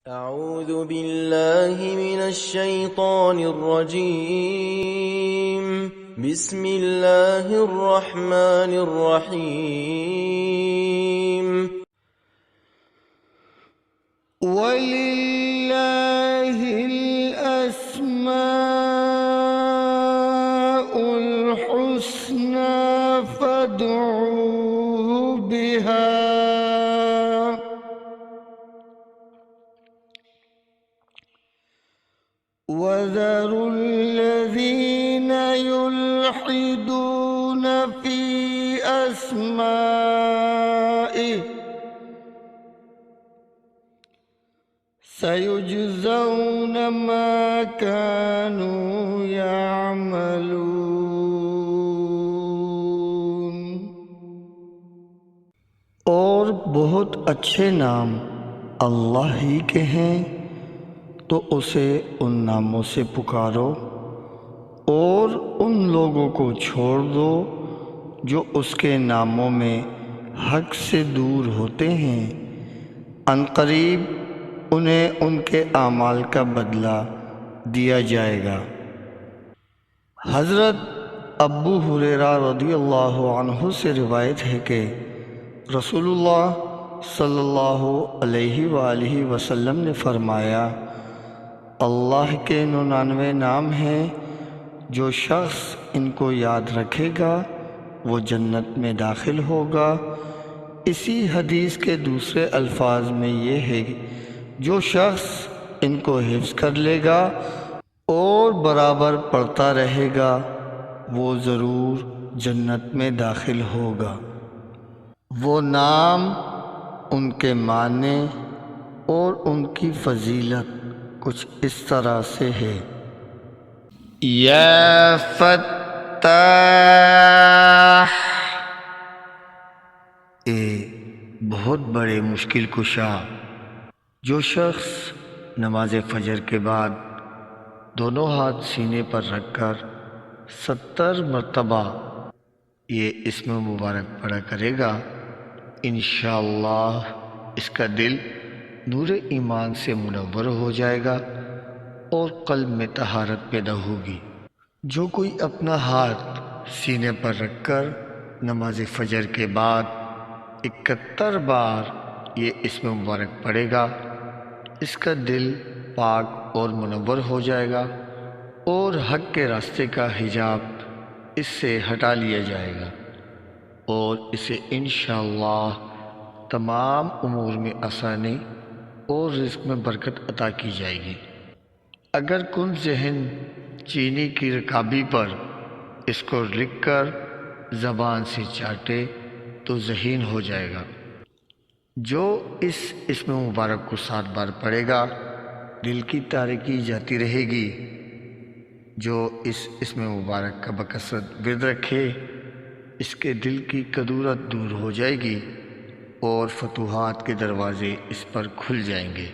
أعوذ بالله من الشيطان الرجيم. بسم الله الرحمن الرحيم. وَلِلَّهِ الْأَسْمَاءُ الْحُسْنَى فَادْعُوهُ بِهَا وَذَرُوا الَّذِينَ يُلْحِدُونَ فِي أَسْمَائِهِ سَيُجْزَوْنَ مَا كَانُوا يَعْمَلُونَ۔ اور بہت اچھے نام اللہ ہی کے ہیں، تو اسے ان ناموں سے پکارو، اور ان لوگوں کو چھوڑ دو جو اس کے ناموں میں حق سے دور ہوتے ہیں۔ عنقریب انہیں ان کے اعمال کا بدلہ دیا جائے گا۔ حضرت ابو ہریرہ رضی اللہ عنہ سے روایت ہے کہ رسول اللہ صلی اللہ علیہ وآلہ وسلم نے فرمایا، اللہ کے 99 نام ہیں، جو شخص ان کو یاد رکھے گا وہ جنت میں داخل ہوگا۔ اسی حدیث کے دوسرے الفاظ میں یہ ہے، جو شخص ان کو حفظ کر لے گا اور برابر پڑھتا رہے گا وہ ضرور جنت میں داخل ہوگا۔ وہ نام، ان کے معنی اور ان کی فضیلت کچھ اس طرح سے ہے: یا فتاح، اے بہت بڑے مشکل کشا۔ جو شخص نماز فجر کے بعد دونوں ہاتھ سینے پر رکھ کر 70 مرتبہ یہ اسم مبارک پڑھا کرے گا، انشاءاللہ اس کا دل نور ایمان سے منور ہو جائے گا اور قلب میں طہارت پیدا ہوگی۔ جو کوئی اپنا ہاتھ سینے پر رکھ کر نماز فجر کے بعد 71 بار یہ اسم مبارک پڑھے گا، اس کا دل پاک اور منور ہو جائے گا اور حق کے راستے کا حجاب اس سے ہٹا لیا جائے گا، اور اسے انشاءاللہ تمام امور میں آسانی اور رزق میں برکت عطا کی جائے گی۔ اگر کن ذہن چینی کی رکابی پر اس کو لکھ کر زبان سے چاٹے تو ذہین ہو جائے گا۔ جو اس اسم مبارک کو 7 بار پڑھے گا دل کی تاریکی جاتی رہے گی۔ جو اس اسم مبارک کا بکثرت ورد رکھے اس کے دل کی کدورت دور ہو جائے گی اور فتوحات کے دروازے اس پر کھل جائیں گے۔